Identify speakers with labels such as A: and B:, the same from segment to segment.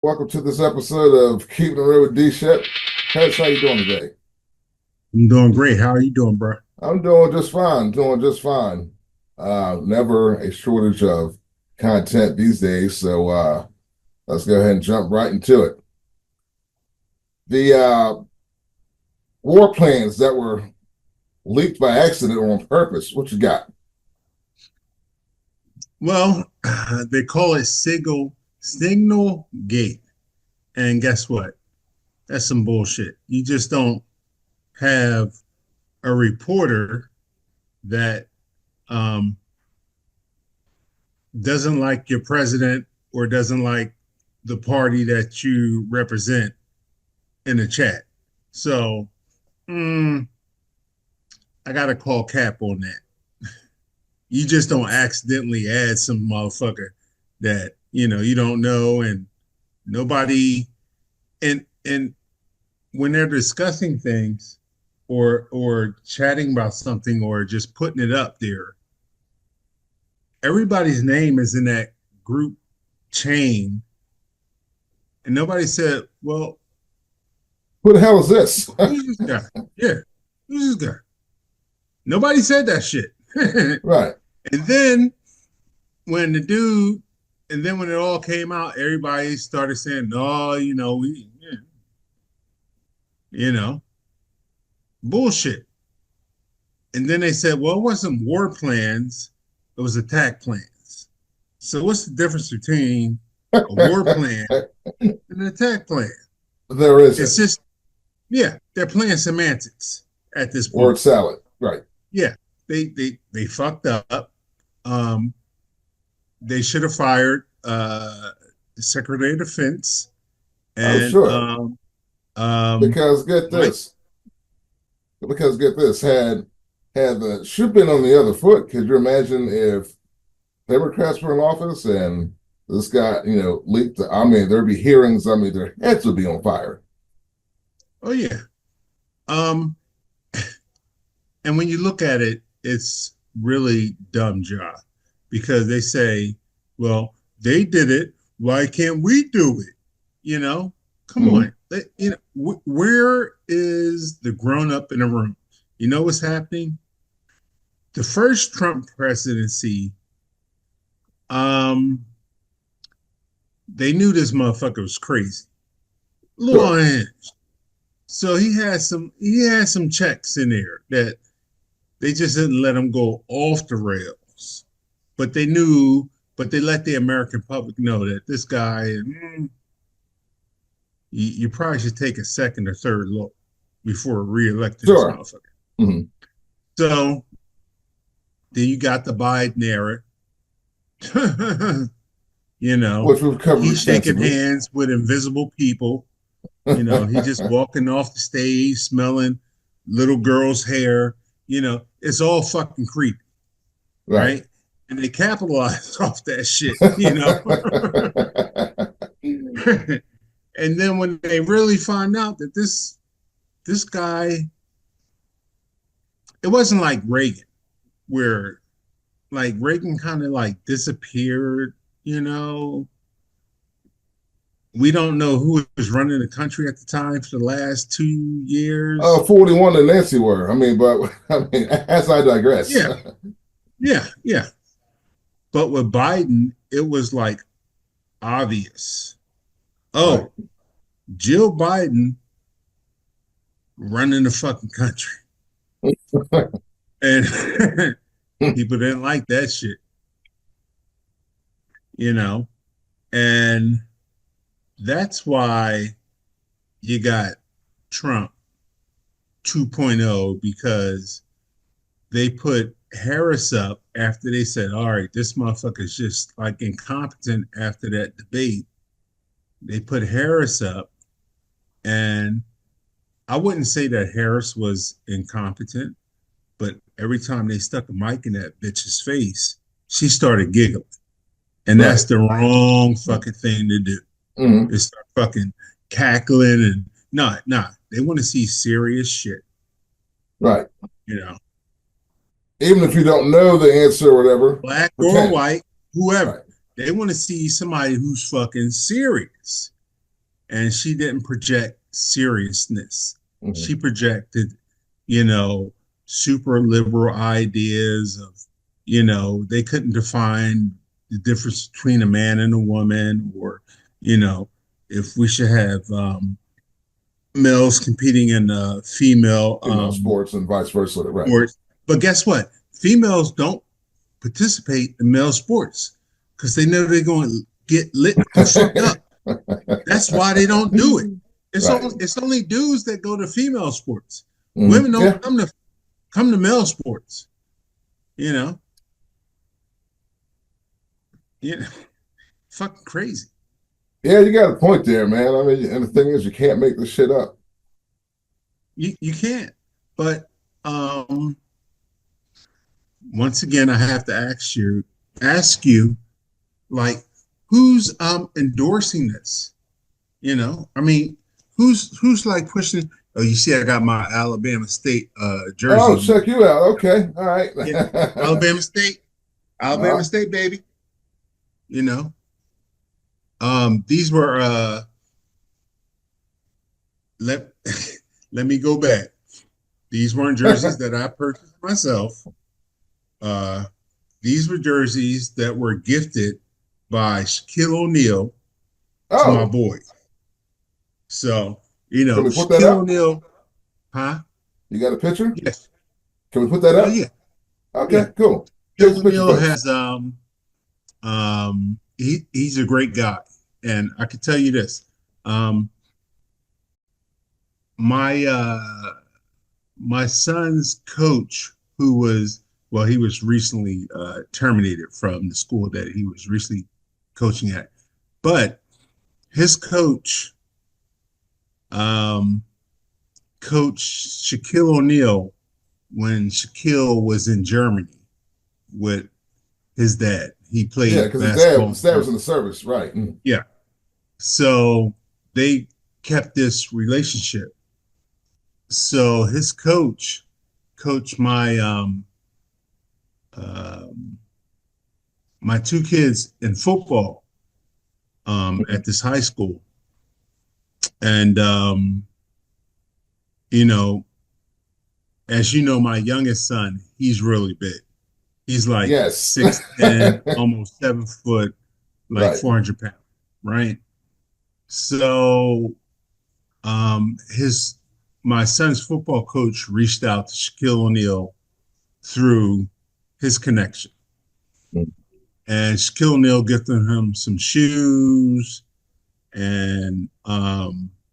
A: Welcome to this episode of Keeping It Real with D Shepp. Harris, how you doing today?
B: I'm doing great. How are you doing, bro?
A: I'm doing just fine, doing just fine. Never a shortage of content these days, so let's go ahead and jump right into it. The war plans that were leaked by accident or on purpose, what you got?
B: Well, they call it Signal Gate. And guess what? That's some bullshit. You just don't have a reporter that um, doesn't like your president or doesn't like the party that you represent in the chat. So mm, I got to call cap on that. You just don't accidentally add some motherfucker that you don't know, and nobody, and when they're discussing things or chatting about something or just putting it up there, everybody's name is in that group chain, and nobody said, well,
A: Who the hell is this?
B: who's this guy? Yeah, who's this guy? Nobody said that shit.
A: Right.
B: And then when the dude, and then when it all came out, everybody started saying, "No, you know, bullshit." And then they said, "Well, it wasn't war plans; it was attack plans." So, what's the difference between a war plan and an attack plan?
A: There
B: It's
A: isn't.
B: just, yeah, they're playing semantics at this
A: Word
B: point.
A: salad. Right.
B: Yeah, they fucked up. Um, they should have fired the Secretary of Defense
A: Oh,
B: and
A: sure.
B: um,
A: Because get
B: Mike.
A: this. Because get this. Had the shoe been on the other foot, could you imagine if Democrats were in office and this guy, leaked? I mean, there'd be hearings. I mean, their heads would be on fire.
B: Oh yeah. Um, and when you look at it, it's really dumb job because they say, well, they did it. Why can't we do it? You know, come
A: Mm-hmm.
B: on. Where is the grown up in the room? You know what's happening? The first Trump presidency, um, they knew this motherfucker was crazy, a little
A: Sure.
B: unhinged. So he had some checks in there that they just didn't let him go off the rails. But they knew, but they let the American public know that this guy, you probably should take a second or third look before re-electing this
A: Sure.
B: motherfucker.
A: Mm-hmm.
B: So then you got the Biden era. you know,
A: Which we've covered
B: he's shaking
A: extensively.
B: hands with invisible people. He just walking off the stage smelling little girl's hair. It's all fucking creepy,
A: Right.
B: right? And they capitalize off that shit. And then when they really find out that this guy, it wasn't like Reagan, where like Reagan kind of like disappeared, you know. We don't know who was running the country at the time for the last 2 years.
A: 41 and Nancy were. I mean, but I mean, as I digress.
B: Yeah, yeah, yeah. But with Biden, it was like obvious.
A: Right.
B: Oh, Jill Biden running the fucking country. And people didn't like that shit, you know? And that's why you got Trump 2.0 because they put Harris up after they said, all right, this motherfucker's just like incompetent after that debate. They put Harris up, and I wouldn't say that Harris was incompetent, but every time they stuck a mic in that bitch's face, she started giggling. And that's
A: Right.
B: the wrong fucking thing to do.
A: Mm-hmm.
B: Is start fucking cackling and nah. They want to see serious shit,
A: Right.
B: you know,
A: Even if you don't know the answer or whatever,
B: black or
A: pretend.
B: white, whoever.
A: Right.
B: They want to see somebody who's fucking serious. and she didn't project seriousness.
A: Hmm.
B: She projected, you know, super liberal ideas of, they couldn't define the difference between a man and a woman, or, you know, if we should have males competing in female
A: Female sports and vice versa, right?
B: sports. But guess what? Females don't participate in male sports because they know they're going to get lit and fucked up. That's why they don't do it.
A: Right.
B: It's only dudes that go to female sports.
A: Hmm.
B: Women don't
A: Yeah.
B: come to male sports. You know, you know, fucking crazy.
A: Yeah, you got a point there, man. I mean, and the thing is, you can't make this shit up.
B: You can't. But um, once again, I have to ask you, like, who's endorsing this? I mean, who's like pushing? Oh, you see, I got my Alabama State
A: Oh,
B: jersey.
A: check you out. Okay. All right.
B: Yeah, Alabama State, Alabama
A: uh,
B: State, baby. You know, these were let let me go back. These weren't jerseys that I purchased myself. Uh, these were jerseys that were gifted by Shaquille O'Neal to my
A: oh,
B: boy. So,
A: can we put that
B: Shaquille
A: up?
B: O'Neal, huh?
A: You got a picture?
B: Yes.
A: Can we put that
B: Oh
A: up?
B: yeah,
A: Okay,
B: yeah.
A: cool. Here's
B: Shaquille
A: the picture,
B: O'Neal
A: folks.
B: has he's a great guy, and I can tell you this. Um, my my son's coach, who was well, he was recently terminated from the school that he was recently coaching at, but his coach, um, coach Shaquille O'Neal when Shaquille was in Germany with his dad. He
A: Yeah,
B: played
A: because
B: basketball.
A: his dad was in the service, right? Mm.
B: Yeah. So they kept this relationship. So his coach coached um, my two kids in football
A: Mhm.
B: at this high school, and you know, as you know, my youngest son, he's really big. He's like
A: Yes.
B: 6'10", almost 7 foot, like
A: Right.
B: 400 pounds, right? So his my son's football coach reached out to Shaquille O'Neal through his connection.
A: Mm.
B: And Shaquille O'Neal gifted him some shoes and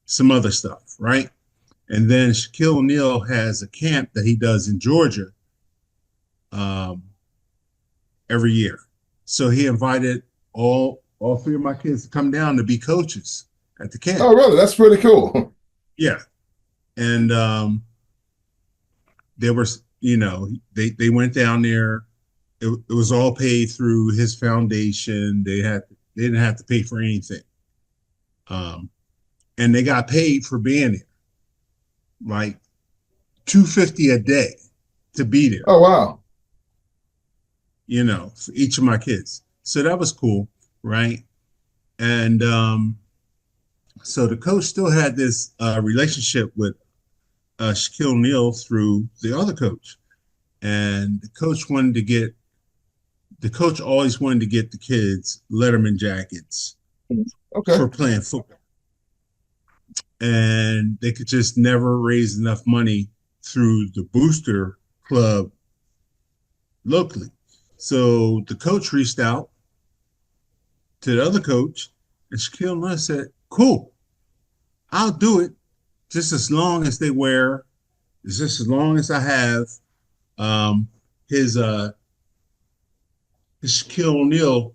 B: some other stuff, right? And then Shaquille O'Neal has a camp that he does in Georgia um, every year. So he invited all three of my kids to come down to be coaches at the camp.
A: Oh, really? That's pretty cool.
B: Yeah. And there was, they went down there. It was all paid through his foundation. They didn't have to pay for anything. Um, and they got paid for being there, like $250 a day to be there,
A: Oh, wow.
B: for each of my kids. So that was cool, right? And so the coach still had this relationship with Shaquille O'Neal through the other coach, and the coach always wanted to get the kids Letterman jackets
A: Okay.
B: for playing football, and they could just never raise enough money through the booster club locally. So the coach reached out to the other coach, and Shaquille O'Neal said, "Cool, I'll do it, just as long as they wear, just as long as I have um, his his Shaquille O'Neal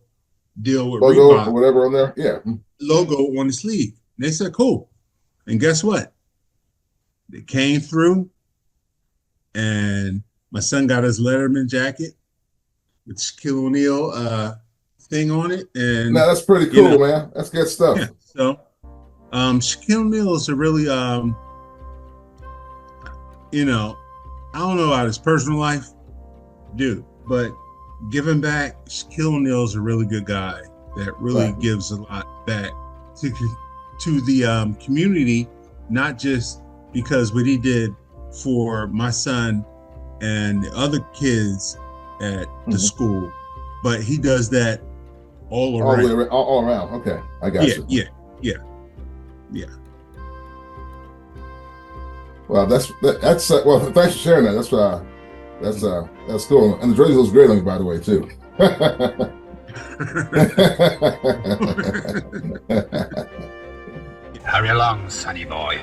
B: deal with
A: Logo or
B: Reebok
A: whatever on there. Yeah.
B: logo on the sleeve." And they said, "Cool." And guess what? They came through, and my son got his Letterman jacket with Shaquille O'Neal thing on it,
A: No,
B: and
A: that's pretty
B: you know,
A: cool, man. That's good stuff.
B: yeah. So Shaquille O'Neal is a really I don't know about his personal life, dude, but giving back, Shaquille O'Neal is a really good guy that really
A: Right.
B: gives a lot back to to the community, not just because what he did for my son and the other kids at the school, but he does that all around.
A: All around. Okay, I got you.
B: Yeah.
A: Well, that's well. Thanks for sharing that. That's cool. And the jersey looks great on you, by the way, too.
C: Hurry along, sonny boy.